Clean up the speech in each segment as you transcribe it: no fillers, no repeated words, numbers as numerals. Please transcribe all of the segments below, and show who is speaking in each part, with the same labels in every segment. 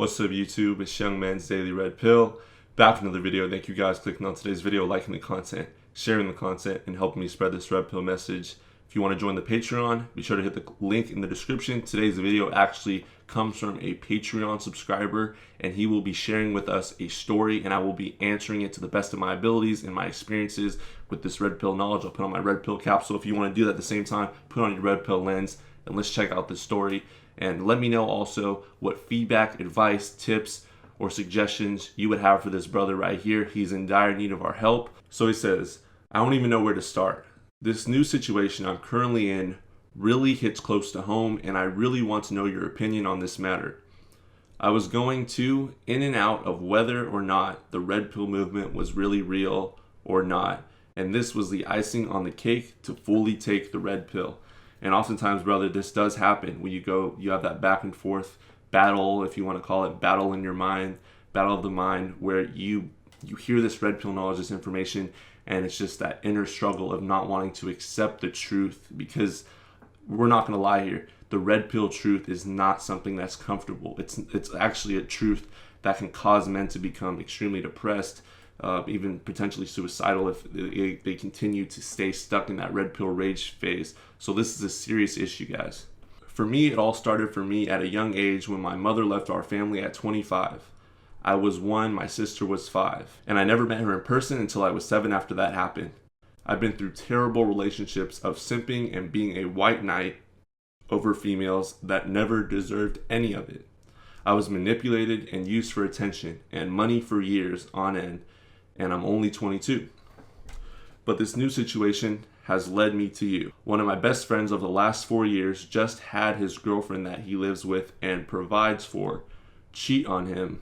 Speaker 1: What's up YouTube, it's Young Man's Daily Red Pill. Back with another video. Thank you guys for clicking on today's video, liking the content, sharing the content, and helping me spread this Red Pill message. If you want to join the Patreon, be sure to hit the link in the description. Today's video actually comes from a Patreon subscriber, and he will be sharing with us a story, and I will be answering it to the best of my abilities and my experiences with this Red Pill knowledge. I'll put on my Red Pill capsule. If you want to do that at the same time, put on your Red Pill lens, and let's check out this story. And let me know also what feedback, advice, tips, or suggestions you would have for this brother right here. He's in dire need of our help. So he says, I don't even know where to start. This new situation I'm currently in really hits close to home, and I really want to know your opinion on this matter. I was going in and out of whether or not the Red Pill movement was really real or not. And this was the icing on the cake to fully take the Red Pill. And oftentimes, brother, this does happen when you have that back and forth battle, if you want to call it, battle in your mind, battle of the mind, where you hear this Red Pill knowledge, this information, and it's just that inner struggle of not wanting to accept the truth. Because we're not going to lie here, the Red Pill truth is not something that's comfortable. It's actually a truth that can cause men to become extremely depressed, even potentially suicidal if they continue to stay stuck in that Red Pill rage phase. So this is a serious issue, guys. For me, it all started for me at a young age when my mother left our family at 25. I was 1, my sister was 5, and I never met her in person until I was 7 after that happened. I've been through terrible relationships of simping and being a white knight over females that never deserved any of it. I was manipulated and used for attention and money for years on end, and I'm only 22. But this new situation has led me to you. One of my best friends of the last 4 years just had his girlfriend that he lives with and provides for cheat on him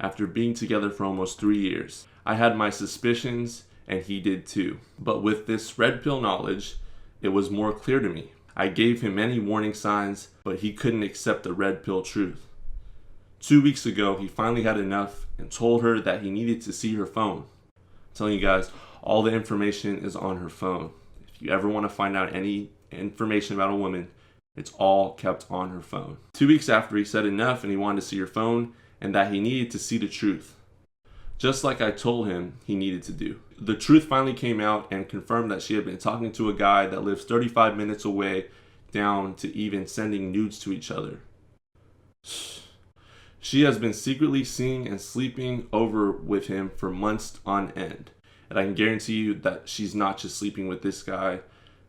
Speaker 1: after being together for almost 3 years. I had my suspicions and he did too. But with this Red Pill knowledge, it was more clear to me. I gave him many warning signs, but he couldn't accept the Red Pill truth. 2 weeks ago, he finally had enough and told her that he needed to see her phone. I'm telling you guys, all the information is on her phone. If you ever want to find out any information about a woman, it's all kept on her phone. 2 weeks after, he said enough and he wanted to see her phone and that he needed to see the truth. Just like I told him he needed to do. The truth finally came out and confirmed that she had been talking to a guy that lives 35 minutes away, down to even sending nudes to each other. She has been secretly seeing and sleeping over with him for months on end. And I can guarantee you that she's not just sleeping with this guy.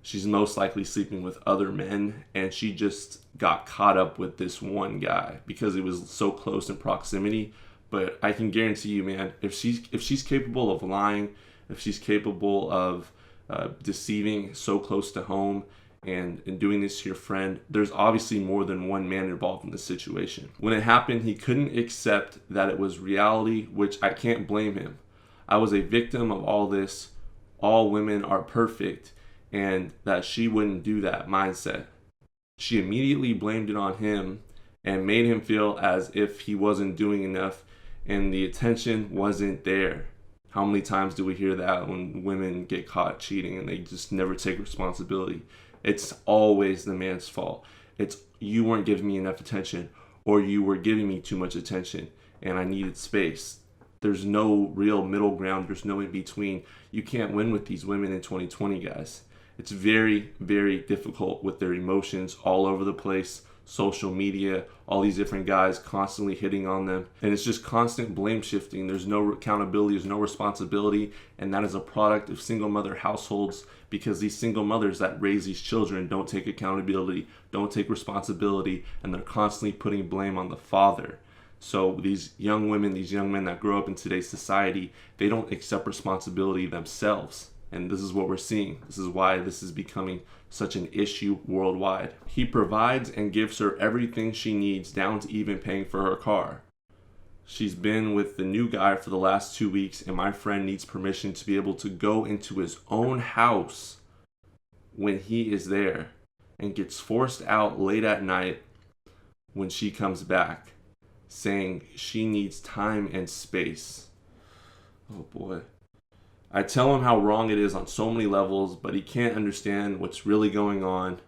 Speaker 1: She's most likely sleeping with other men. And she just got caught up with this one guy because it was so close in proximity. But I can guarantee you, man, if she's capable of lying, if she's capable of deceiving so close to home, and doing this to your friend, there's obviously more than one man involved in this situation. When it happened, he couldn't accept that it was reality, which I can't blame him. I was a victim of all this. All women are perfect, and that she wouldn't do that mindset. She immediately blamed it on him and made him feel as if he wasn't doing enough and the attention wasn't there. How many times do we hear that when women get caught cheating and they just never take responsibility? It's always the man's fault. It's you weren't giving me enough attention, or you were giving me too much attention and I needed space. There's no real middle ground. There's no in between. You can't win with these women in 2020, guys. It's very, very difficult with their emotions all over the place. Social media, all these different guys constantly hitting on them. And it's just constant blame shifting. There's no accountability, there's no responsibility. And that is a product of single mother households, because these single mothers that raise these children don't take accountability, don't take responsibility, and they're constantly putting blame on the father. So these young women, these young men that grow up in today's society, they don't accept responsibility themselves. And this is what we're seeing. This is why this is becoming such an issue worldwide. He provides and gives her everything she needs, down to even paying for her car. She's been with the new guy for the last 2 weeks, and my friend needs permission to be able to go into his own house when he is there, and gets forced out late at night when she comes back, saying she needs time and space. Oh boy. I tell him how wrong it is on so many levels, but he can't understand what's really going on.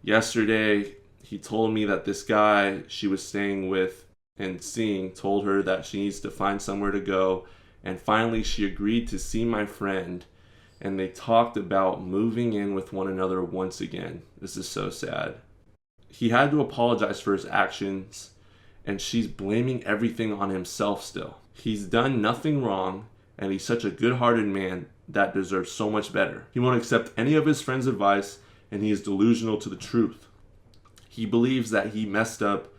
Speaker 1: Yesterday, he told me that this guy she was staying with and seeing told her that she needs to find somewhere to go. And finally, she agreed to see my friend, and they talked about moving in with one another once again. This is so sad. He had to apologize for his actions, and she's blaming everything on himself still. He's done nothing wrong, and he's such a good-hearted man that deserves so much better. He won't accept any of his friends' advice, and he is delusional to the truth. He believes that he messed up,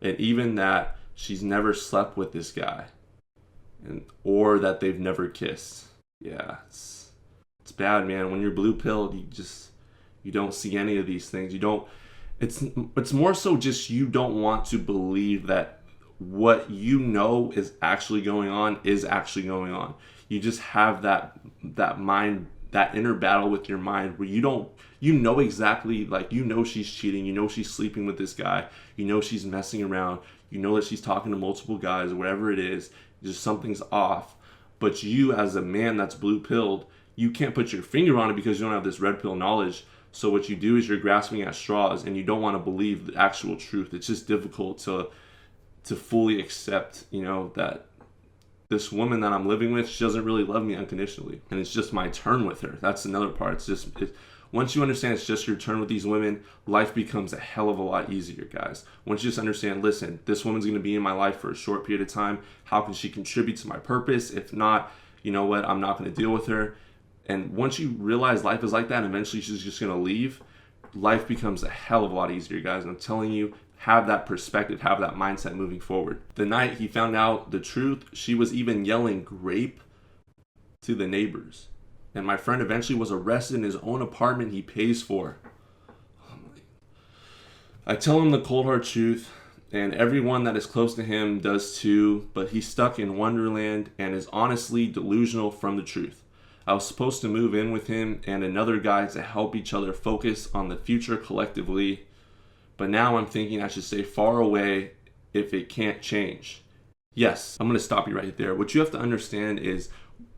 Speaker 1: and even that she's never slept with this guy, or that they've never kissed. Yeah, it's bad, man. When you're blue-pilled, you don't see any of these things. It's more so just you don't want to believe that what you know is actually going on is actually going on. You just have that mind, that inner battle with your mind where you know exactly, like, you know she's cheating, you know she's sleeping with this guy, you know she's messing around, you know that she's talking to multiple guys, whatever it is, just something's off. But you, as a man that's blue-pilled, you can't put your finger on it because you don't have this red pill knowledge. So what you do is you're grasping at straws, and you don't want to believe the actual truth. It's just difficult to fully accept, that this woman that I'm living with, she doesn't really love me unconditionally, and it's just my turn with her. That's another part. Once you understand it's just your turn with these women, life becomes a hell of a lot easier, guys. Once you just understand, listen, this woman's going to be in my life for a short period of time. How can she contribute to my purpose? If not, you know what? I'm not going to deal with her. And once you realize life is like that, and eventually she's just going to leave, life becomes a hell of a lot easier, guys. And I'm telling you, have that perspective, have that mindset moving forward. The night he found out the truth, she was even yelling grape to the neighbors. And my friend eventually was arrested in his own apartment he pays for. I tell him the cold hard truth, and everyone that is close to him does too, but he's stuck in Wonderland and is honestly delusional from the truth. I was supposed to move in with him and another guy to help each other focus on the future collectively, but now I'm thinking I should stay far away if it can't change. Yes, I'm going to stop you right there. What you have to understand is,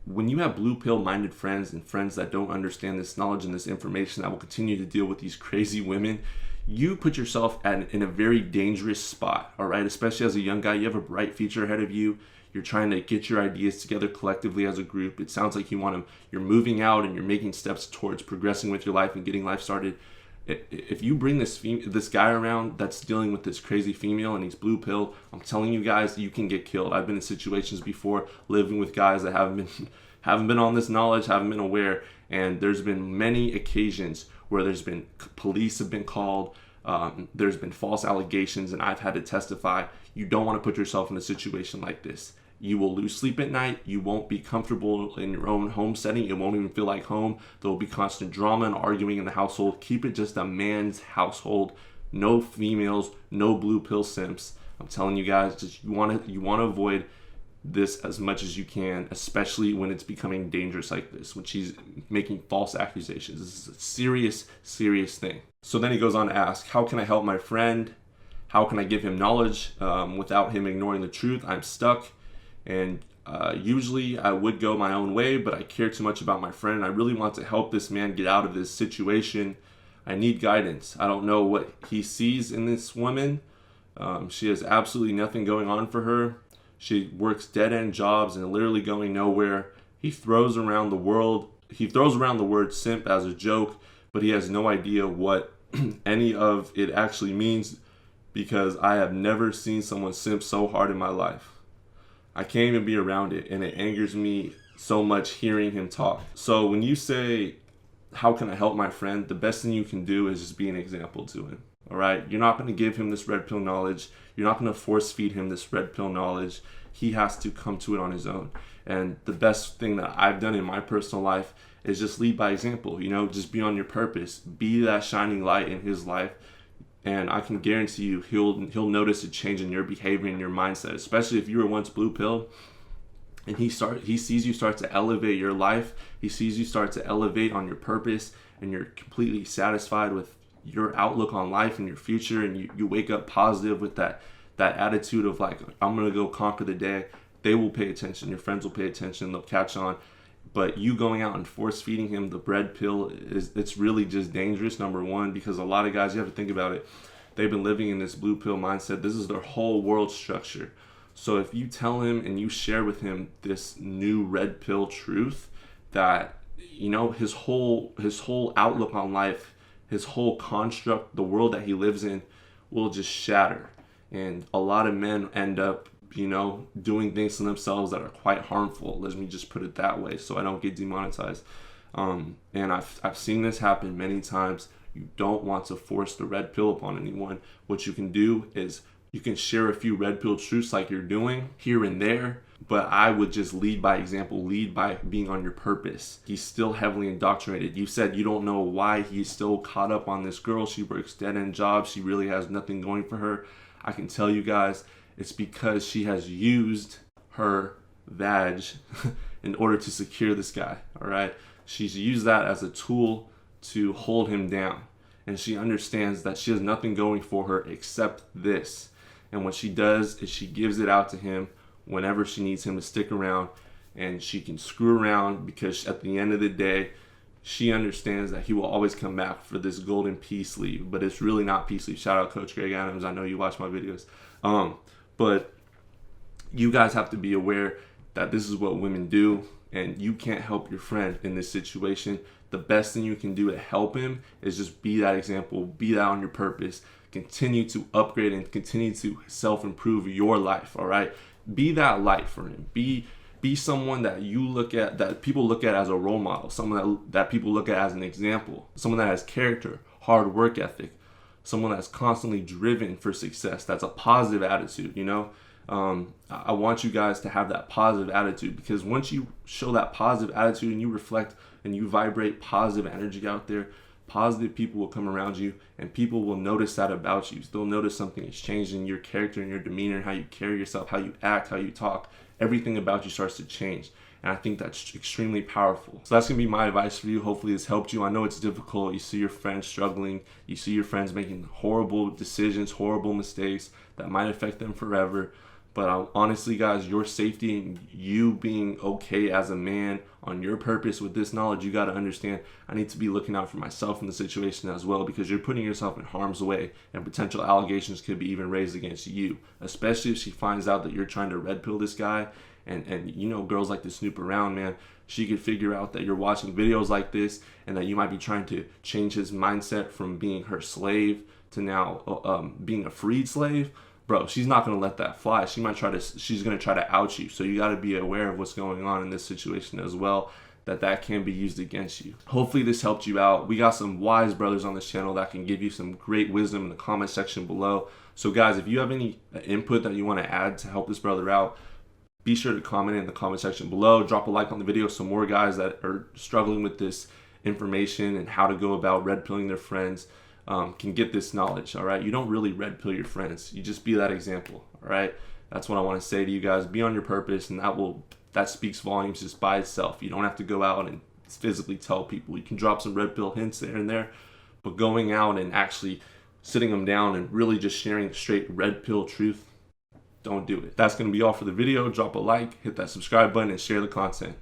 Speaker 1: when you have blue pill minded friends and friends that don't understand this knowledge and this information that will continue to deal with these crazy women, you put yourself in a very dangerous spot, all right? Especially as a young guy, you have a bright future ahead of you. You're trying to get your ideas together collectively as a group. It sounds like you're moving out and you're making steps towards progressing with your life and getting life started. If you bring this guy around that's dealing with this crazy female and he's blue pill, I'm telling you guys, you can get killed. I've been in situations before living with guys that haven't been on this knowledge, haven't been aware, and there's been many occasions where there's been police have been called, there's been false allegations, and I've had to testify. You don't want to put yourself in a situation like this. You will lose sleep at night. You won't be comfortable in your own home setting. It won't even feel like home. There will be constant drama and arguing in the household. Keep it just a man's household. No females, no blue pill simps. I'm telling you guys, just you want to avoid this as much as you can, especially when it's becoming dangerous like this, when she's making false accusations. This is a serious, serious thing. So then he goes on to ask, how can I help my friend? How can I give him knowledge without him ignoring the truth? I'm stuck. And usually I would go my own way, but I care too much about my friend. I really want to help this man get out of this situation. I need guidance. I don't know what he sees in this woman. She has absolutely nothing going on for her. She works dead-end jobs and literally going nowhere. He throws around the word simp as a joke, but he has no idea what any of it actually means, because I have never seen someone simp so hard in my life. I can't even be around it, and it angers me so much hearing him talk. So when you say, how can I help my friend? The best thing you can do is just be an example to him, all right? You're not going to give him this red pill knowledge. You're not going to force feed him this red pill knowledge. He has to come to it on his own. And the best thing that I've done in my personal life is just lead by example, just be on your purpose. Be that shining light in his life. And I can guarantee you he'll notice a change in your behavior and your mindset, especially if you were once blue pilled and he sees you start to elevate your life. He sees you start to elevate on your purpose, and you're completely satisfied with your outlook on life and your future, and you wake up positive with that attitude of like, I'm going to go conquer the day. They will pay attention. Your friends will pay attention. They'll catch on. But you going out and force feeding him the red pill it's really just dangerous, number one, because a lot of guys, you have to think about it. they've been living in this blue pill mindset. This is their whole world structure. So if you tell him and you share with him this new red pill truth, that, you know, his whole outlook on life, his whole construct, the world that he lives in will just shatter. And a lot of men end up, you know, doing things to themselves that are quite harmful. Let me just put it that way so I don't get demonetized. And I've seen this happen many times. You don't want to force the red pill upon anyone. What you can do is you can share a few red pill truths like you're doing here and there, but I would just lead by example, lead by being on your purpose. He's still heavily indoctrinated. You said you don't know why he's still caught up on this girl. She works dead-end jobs. She really has nothing going for her. I can tell you guys, it's because she has used her vag in order to secure this guy, all right? She's used that as a tool to hold him down. And she understands that she has nothing going for her except this. And what she does is she gives it out to him whenever she needs him to stick around, and she can screw around because at the end of the day, she understands that he will always come back for this golden peace leave, but it's really not peace leave. Shout out Coach Greg Adams. I know you watch my videos. But you guys have to be aware that this is what women do, and you can't help your friend in this situation. The best thing you can do to help him is just be that example, be that on your purpose, continue to upgrade and continue to self-improve your life, all right? Be that light for him. Be someone that you look at, that people look at as a role model, someone that people look at as an example, someone that has character, hard work ethic, someone that's constantly driven for success. That's a positive attitude, you know? I want you guys to have that positive attitude, because once you show that positive attitude and you reflect and you vibrate positive energy out there, positive people will come around you, and people will notice that about you. They'll notice something has changed in your character and your demeanor, how you carry yourself, how you act, how you talk. Everything about you starts to change. And I think that's extremely powerful. So that's going to be my advice for you. Hopefully this helped you. I know it's difficult. You see your friends struggling. You see your friends making horrible decisions, horrible mistakes that might affect them forever. But honestly, guys, your safety and you being okay as a man on your purpose with this knowledge, you got to understand, I need to be looking out for myself in the situation as well, because you're putting yourself in harm's way, and potential allegations could be even raised against you, especially if she finds out that you're trying to red pill this guy. And you know, girls like to snoop around, man. She could figure out that you're watching videos like this and that you might be trying to change his mindset from being her slave to now being a freed slave. Bro, she's not going to let that fly. She's going to try to out you. So you got to be aware of what's going on in this situation as well, that can be used against you. Hopefully this helped you out. We got some wise brothers on this channel that can give you some great wisdom in the comment section below. So guys, if you have any input that you want to add to help this brother out, be sure to comment in the comment section below. Drop a like on the video so more guys that are struggling with this information and how to go about red pilling their friends can get this knowledge, all right? You don't really red pill your friends. You just be that example, all right? That's what I want to say to you guys. Be on your purpose, and that speaks volumes just by itself. You don't have to go out and physically tell people. You can drop some red pill hints there and there, but going out and actually sitting them down and really just sharing straight red pill truth, don't do it. That's going to be all for the video. Drop a like, hit that subscribe button, and share the content.